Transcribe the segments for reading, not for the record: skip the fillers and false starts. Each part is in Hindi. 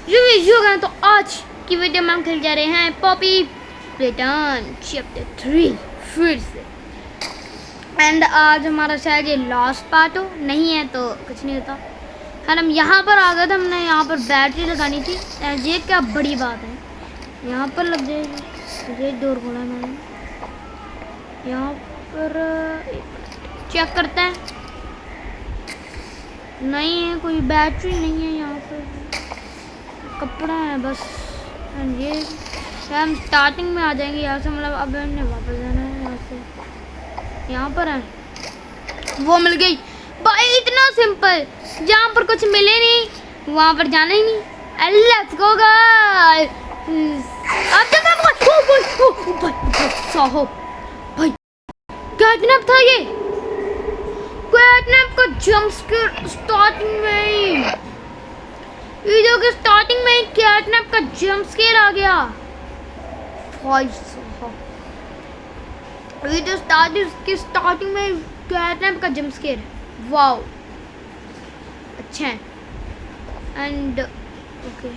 जो वीडियो गए तो आज की वीडियो में हम खेल जा रहे हैं पॉपी प्लेटन चैप्टर 3 फिर से। एंड आज हमारा शायद ये लास्ट पार्ट हो, नहीं है तो कुछ नहीं होता। खैर हम यहाँ पर आ गए थे, हमने यहाँ पर बैटरी लगानी थी। ये क्या बड़ी बात है, यहाँ पर लग जाएगी। ये डोर खोला मैंने, यहाँ पर चेक करते हैं। नहीं है, कोई बैटरी नहीं है यहाँ पर, कपड़ा है बस। एंड ये हम स्टार्टिंग में आ जाएंगे यहाँ से, मतलब अब हमने वापस जाना है यहाँ से। यहाँ पर है, वो मिल गई भाई, इतना सिंपल। जहाँ पर कुछ मिले नहीं वहाँ पर जाना ही नहीं। Let's go guys. अब साहब भाई कैटनैप था ये, कैटनैप का जंप स्केयर स्टार्टिंग में ही, वीडियो के स्टार्टिंग में ही कैटनैप का जंप स्केयर आ गया भाई साहब। वीडियो स्टार्टिंग में कैटनैप का जंप स्केयर, वाओ अच्छा है। एंड ओके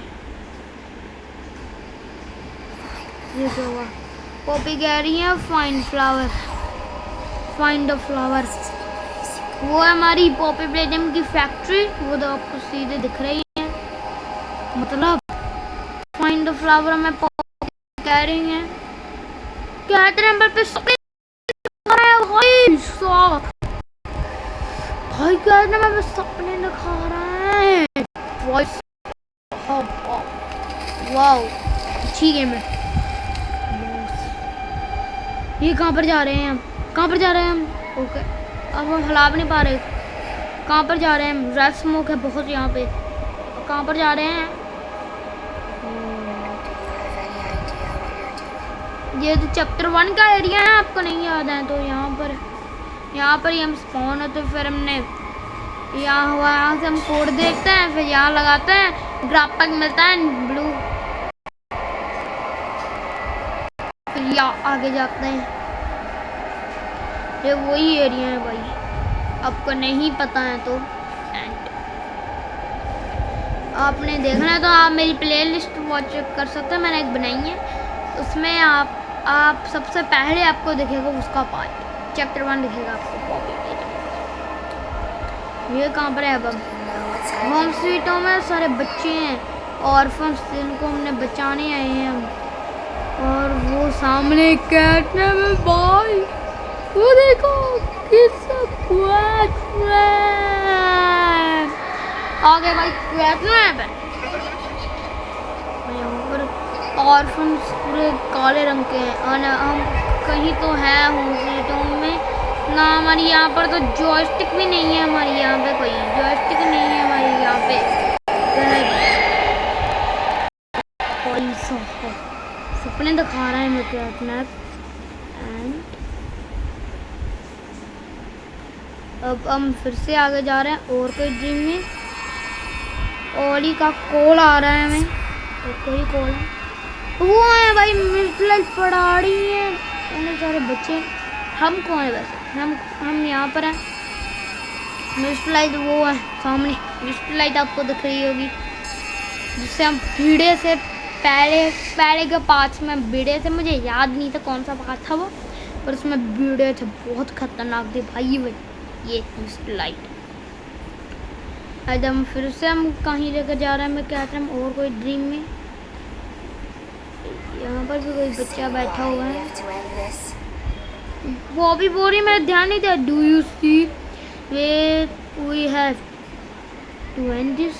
ये क्या हुआ, पॉपी कह रही है find flower, find the flower. वो है हमारी पॉपी प्लेटन की फैक्ट्री, वो तो आपको सीधे दिख रही है। मतलब फाइंड द फ्लावर में पॉपी कह रही है कैटनैप नंबर पे सपने भाई साहब, भाई कैटनैप नंबर पे सपने दिखा रहे हैं भाई साहब। वाओ अच्छी गेम है। ये कहाँ पर जा रहे हैं हम, कहाँ पर जा रहे हैं हम? ओके अब हम हिला भी नहीं पा रहे, कहाँ पर जा रहे हैं हम? रेड स्मोक है बहुत यहाँ पे, कहाँ पर जा रहे हैं? ये तो चैप्टर 1 का एरिया है, आपको नहीं याद है तो यहाँ पर ही हम स्पॉन होते। फिर हमने यहाँ हुआ, यहाँ से हम कोड देखते हैं, फिर यहाँ लगाते हैं, ग्राफिक मिलता है ब्लू, फिर यहाँ आगे जाते हैं। ये वही एरिया है भाई, आपको नहीं पता है तो एंड आपने देखना है तो आप मेरी प्लेलिस्ट वॉच कर सकते हैं, मैंने एक बनाई है, उसमें आप सबसे पहले आपको दिखेगा उसका पार्ट, चैप्टर 1 दिखेगा आपको पॉपी प्लेटन। ये कहाँ पर है? अब होम स्वीट होम में सारे बच्चे हैं, ऑर्फन्स जिनको हमने बचाने आए हैं हम। और वो सामने कैटनैप है भाई, वो देखो आगे भाई कैटनैप है। ऑर्फन्स पूरे काले रंग के हैं और हम कहीं तो है होम स्वीट होम में ना, हमारी यहाँ पर तो जॉयस्टिक भी नहीं है, हमारी यहाँ पे कोई जॉयस्टिक नहीं है हमारी यहाँ पे। सपने दिखा रहा है मेरे कैटनैप। एंड अब हम फिर से आगे जा रहे हैं और कोई ड्रीम में। ओली का कॉल आ रहा है हमें, कोई कॉल है, वो है भाई मिस पढ़ा रही है, उन्हें सारे बच्चे। हम कौन है वैसे? हम यहाँ पर हैं। मिस लाइट वो है सामने, मिस लाइट आपको दिख रही होगी, जिससे हम भिड़े से पहले के पार्ट्स में भिड़े थे, मुझे याद नहीं था कौन सा पार्ट था वो, पर उसमें भिड़े थे, बहुत खतरनाक थे भाई वो ये मिस लाइट। एकदम फिर से हम कहीं लेकर जा रहे हैं, मैं कहता हूँ और कोई ड्रीम में। यहाँ पर भी कोई बच्चा बैठा हुआ है, वो भी बोल रही, मेरा ध्यान नहीं था। Do you see way we have to end this,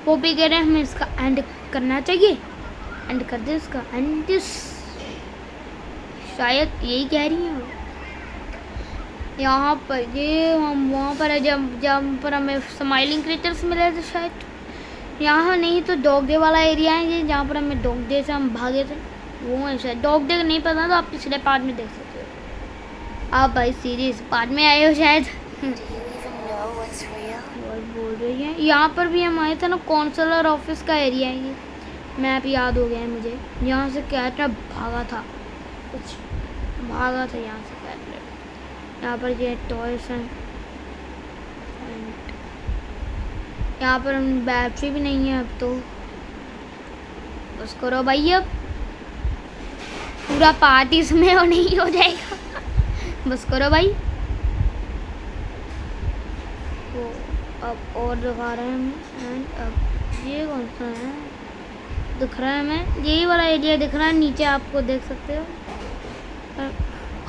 वो भी कह रहे हैं हमें इसका एंड करना चाहिए, एंड कर दे इसका एंड दिस, शायद यही कह रही हैं। यहाँ पर ये हम वहाँ पर है जब पर हमें स्माइलिंग क्रिएचर्स मिले थे शायद, यहाँ नहीं तो डॉग डे वाला एरिया है ये, जहाँ पर हमें डॉग डे से हम भागे थे, वो है शायद। डॉग डे नहीं पता तो आप पिछले पार्ट में देख सकते हो। आप भाई सीरीज पार्ट में आए हो शायद। बोल रही है यहाँ पर भी हम आए थे ना, काउंसलर ऑफिस का एरिया है ये, मैप याद हो गया है मुझे। यहाँ से कैटनैप भागा था, कुछ भागा था यहाँ से कैटनैप। यहाँ पर ये टॉयस हैं, यहाँ पर बैटरी भी नहीं है अब तो। बस करो भाई, अब पूरा पार्ट इसमें और नहीं हो जाएगा। बस करो भाई। तो अब और दिखा रहे हैं हमें। एंड अब ये कौन सा है दिख रहा है हमें, यही वाला एरिया दिख रहा है नीचे, आपको देख सकते हो।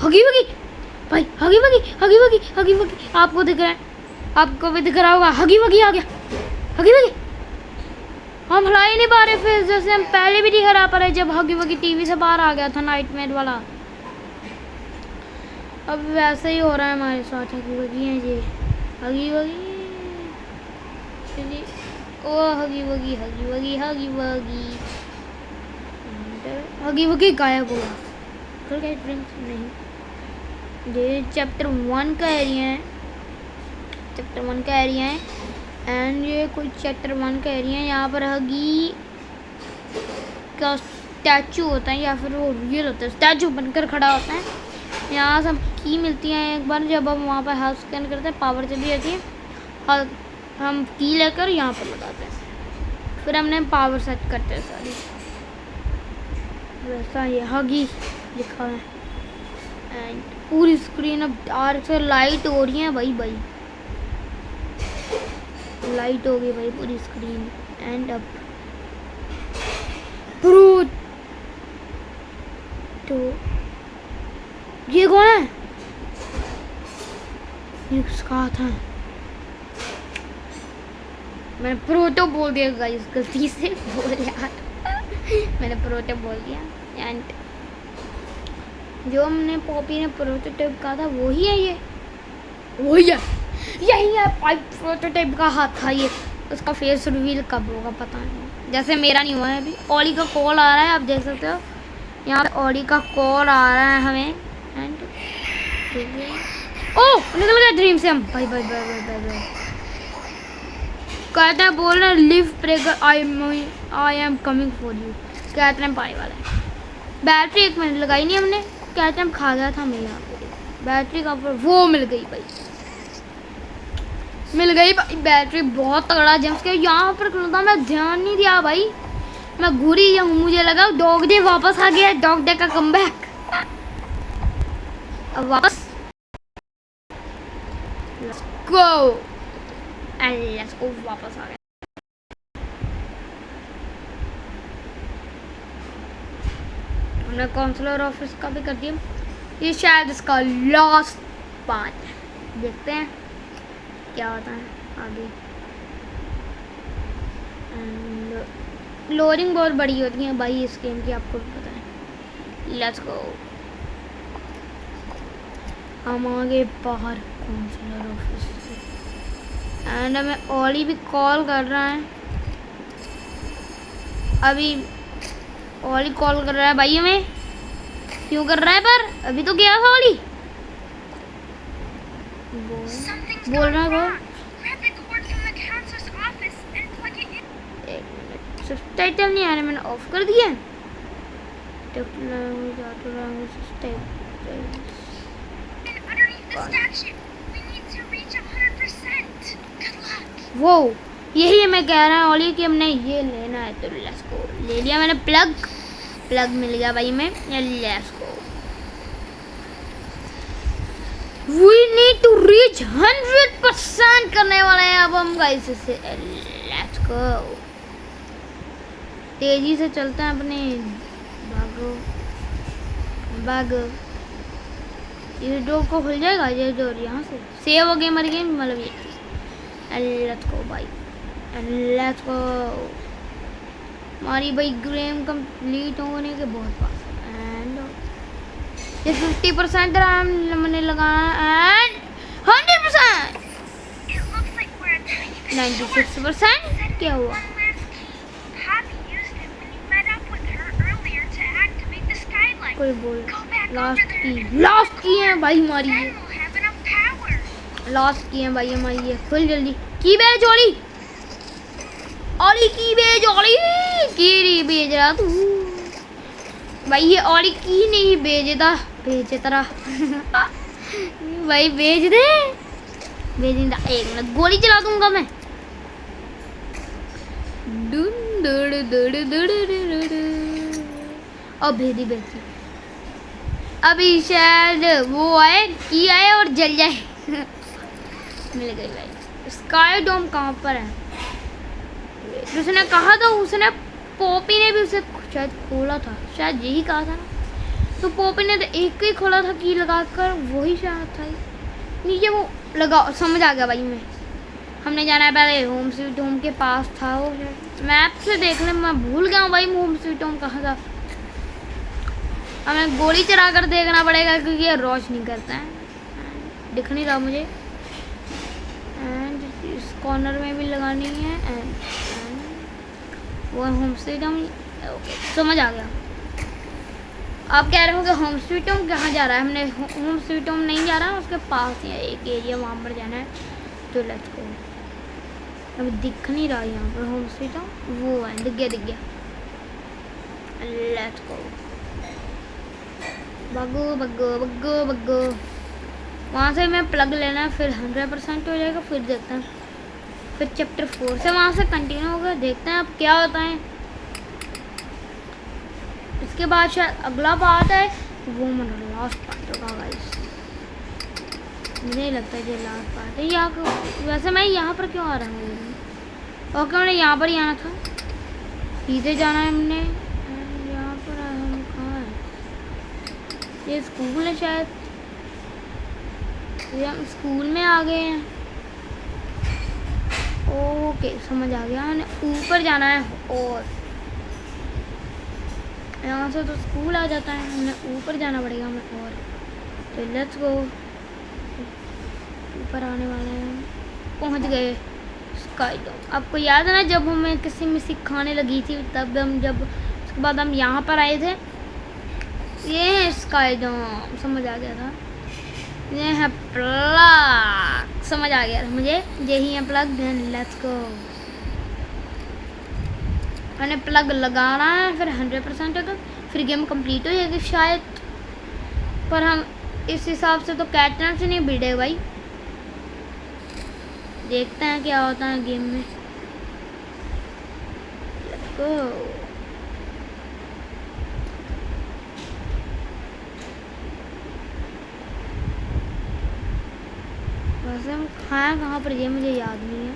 हगी वगी भाई, हगी वगी हगी वगी हगी वगी, आपको दिख रहा है, आपको भी दिख रहा होगा। हगी वगी आ गया, हगी वगी। हम हिला ही नहीं पा रहे फिर, जैसे हम पहले भी नहीं हिला पा रहे जब हगी वगी टीवी से बाहर आ गया था नाइटमेयर वाला। अब वैसे ही हो रहा है हमारे साथ। हगी वगी है ये, हगी वगी ओ हगी वगी हगी वगी हगी वगी हगी वगी गायब हुआ। खुल गए ड्रिंक्स नहीं। ये चैप्टर 1 का एरिया है, चैप्टर 1 का एरिया है। एंड ये कोई चैप्टर 1 का एरिया है। यहाँ पर हगी का स्टैचू होता है या फिर वो रियल होता है, स्टैचू बनकर खड़ा होता है। यहाँ सब की मिलती है एक बार जब हम वहाँ पर हाउस स्कैन करते हैं, पावर चली जाती है, हम की लेकर यहाँ पर लगाते हैं, फिर हमने पावर सेट करते हैं सारी। वैसा ये हगी लिखा है। एंड पूरी स्क्रीन अब डार्क से लाइट हो रही है भाई, लाइट हो गई भाई पूरी स्क्रीन। एंड अब फ्रूट, तो ये कौन है? ये किसका हाथ है? मैंने प्रोटो बोल दिया गाइस, गलती से बोल यार। मैंने प्रोटो बोल दिया। एंड जो हमने पॉपी ने प्रोटोटाइप कहा था वही है, ये वही है, यही है प्रोटोटाइप का हाथ था ये। उसका फेस रिवील कब होगा पता नहीं, जैसे मेरा नहीं हुआ है अभी। ऑली का कॉल आ रहा है, आप देख सकते हो यहाँ पे ऑली का कॉल आ रहा है हमें। एंड ओह निकल गए ड्रीम से हम। Bye bye bye bye bye bye. कहते हैं बोल रहे लिव प्रेगर I am coming for you. कहते हैं पाने वाला है। बैटरी 1 मिनट लगाई नहीं हमने, कहते हैं खा गया था मैं यहाँ पे। बैटरी का ऊपर वो मिल गई भाई, मिल गई भाई बैटरी। बहुत तगड़ा जम्प के यहाँ पर खुलता, मैं ध्यान नहीं दिया भाई, मैं घूरी जाऊँ, मुझे लगा डॉग डे वापस आ गया, डॉग डे का कमबैक। अब वापस लेट्स गो, लेट्स गो, वापस आ गया। हमने काउंसलर ऑफिस का भी कर दिया। ये शायद इसका लास्ट पार्ट है, देखते हैं क्या होता है आगे। लोडिंग बहुत बड़ी होती है भाई इस गेम की, आपको भी पता है। लेट्स गो, हम आगे बाहर काउंसलर ऑफिस से। एंड हमें ऑली भी कॉल कर रहा है अभी। ऑली कॉल कर रहा है भाई हमें, क्यों कर रहा है? पर अभी तो गया था ऑली। बोल रहा है वो। सबटाइटल नहीं आ रहा, मैंने ऑफ कर दिया। वो यही मैं कह रहा हूँ ओली कि हमने ये लेना है, तो लेट्स गो। ले लिया मैंने प्लग मिल गया भाई में। Let's go, we need to reach 100% करने वाले हैं अब हम गाइस से। लेट्स गो, तेजी से चलते हैं अपने। भागो, ये डोर को खुल जाएगा, ये डोर यहाँ से सेव हो गया मर गए मतलब ये। लेट्स गो भाई, लेट्स गो। हमारी भाई गेम कंप्लीट होने के बहुत पास। एंड ये 50% मैंने लगाना एंड 100%, 96% क्या हुआ? कोई बोल लास्ट की है भाई हमारी, ये लास्ट की है भाई हमारी। ये खुल जल्दी, की बेच ओली, ओली की बेच, ओली की बेच रहा तू भाई। ये ओली की नहीं बेचता, बेचता भाई, बेच दे, बेच दे। 1 मिनट गोली चला दूंगा मैं। अब भेदी भेदी अभी शायद वो आए की आए और जल जाए। मिल गई भाई। स्काई डोम कहाँ पर है? उसने कहा था, उसने पॉपी ने भी उसे शायद खोला था, शायद यही कहा था ना। तो पॉपी ने तो एक ही खोला था की लगाकर, वही शायद था नीचे वो लगा। समझ आ गया भाई मैं। हमने जाना है पहले होम स्वीट होम के पास था वो, मैप से देख ले, मैं भूल गया हूँ भाई होम स्वीट होम कहाँ था। हमें गोली चला कर देखना पड़ेगा क्योंकि ये रोशनी करता है, दिख नहीं रहा मुझे। एंड इस कॉर्नर में भी लगानी है। एंड वो होम स्वीट होम। ओके समझ आ गया। आप कह रहे हो कि होम स्वीट होम कहाँ जा रहा है? हमने होम स्वीट होम नहीं जा रहा है, उसके पास ही है एक एरिया, वहाँ पर जाना है। तो लेट्स गो। अभी दिख नहीं रहा यहाँ पर होम स्वीट होम, वो है, दिख गया दिख गया। Let's go. भगो भगो भगो भगो। वहाँ से मैं प्लग लेना है, फिर 100% हो जाएगा। फिर देखते हैं, फिर चैप्टर 4 से वहाँ से कंटिन्यू होगा। देखते हैं अब क्या होता है। इसके बाद शायद अगला पार्ट है, वो मतलब लास्ट पार्ट होगा गाइस। मुझे नहीं लगता है ये लास्ट पार्ट है। यहाँ वैसे मैं यहाँ पर क्यों आ रहा हूँ? ओके मैंने यहाँ पर ही आना था, सीधे जाना है हमने। यहाँ पर हम कहाँ है? ये स्कूल है शायद, ये हम स्कूल में आ गए हैं। ओके समझ आ गया। मैंने ऊपर जाना है और यहाँ से तो स्कूल आ जाता है, हमें ऊपर जाना पड़ेगा हमें। और तो लेट्स गो। ऊपर आने वाले हैं, पहुँच गए स्काई डोम। आपको याद है ना जब हमें किसी में सिखाने लगी थी, तब हम जब उसके बाद हम यहाँ पर आए थे। ये है स्काई डोम, समझ आ गया था। ये है प्लग, समझ आ गया था मुझे, यही है प्लग। Then let's go. मैंने प्लग लगाना है, फिर 100% होगा, फिर गेम कंप्लीट हो जाएगी शायद। पर हम इस हिसाब से तो कैटरम से नहीं भिड़े भाई। देखते हैं क्या होता है गेम में। लेट्स गो। वैसे हम खाएँ कहाँ पर, ये मुझे याद नहीं है।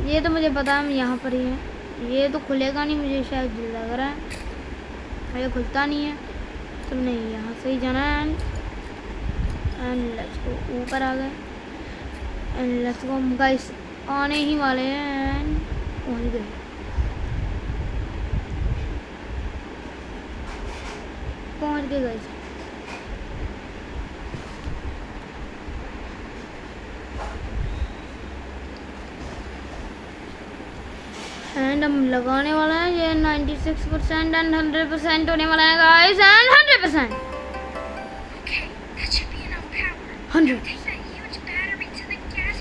ये तो मुझे पता है हम यहाँ पर ही हैं। ये तो खुलेगा नहीं मुझे शायद लग रहा है, ये खुलता नहीं है। तो नहीं, यहाँ से ही जाना है। And let's go. ऊपर आ गए एंड लेट्स गो गाइस, आने ही वाले हैं। एंड पहुँच गए। पहुँच गए गाइस। एंड हम लगाने वाला है ये 96% एंड 100% होने वाला है गाइस। एंड 100%, 100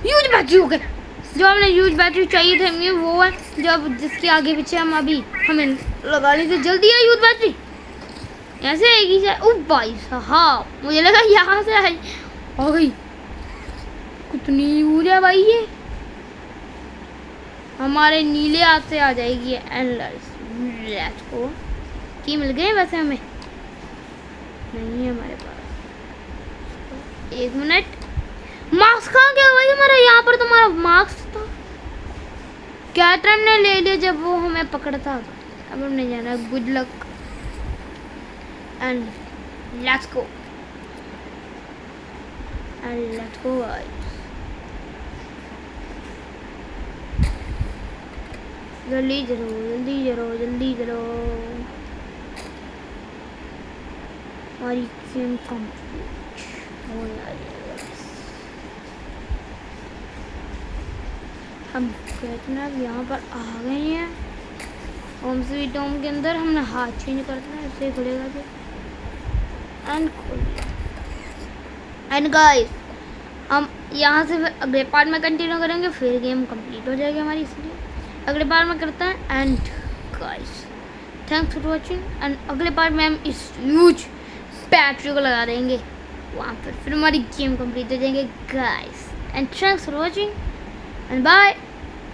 यूज बैटरी हो गया। जो हमने यूज बैटरी चाहिए थे हमें, वो है जब जिसके आगे पीछे हम अभी हमें लगा ली थी। जल्दी है यूज बैटरी, ऐसे आएगी शायद। ओ भाई साहब, मुझे लगा यहाँ से आई हो गई। कितनी यूज है भाई, ये हमारे नीले हाथ से आ जाएगी। Let's go. की मिल गए वैसे हमें, नहीं है हमारे पास। एक मिनट, मास्क कहाँ गया भाई हमारा? यहाँ पर तुम्हारा मास्क था, कैटरम ने ले लिया जब वो हमें पकड़ता था। अब हमने जाना, good luck and let's go. And let's go guys. जल्दी चलो जल्दी चलो जल्दी चलो। हमारी गेम कंप्लीट हो जाएगी। हम कहते यहाँ पर आ गए हैं होम स्वीट होम के अंदर। हमने हाथ चेंज करना है, इससे खुलेगा जो एंड खोल। एंड गाइस, हम यहाँ से अगले पार्ट में कंटिन्यू करेंगे, फिर गेम कंप्लीट हो जाएगी हमारी, इसलिए अगले बार में करते हैं। And guys thanks for watching. And अगले पार्ट में हम इस ह्यूज बैटरी को लगा देंगे वहाँ पर, फिर हमारी गेम कंप्लीट हो जाएंगे guys. And thanks for watching and bye.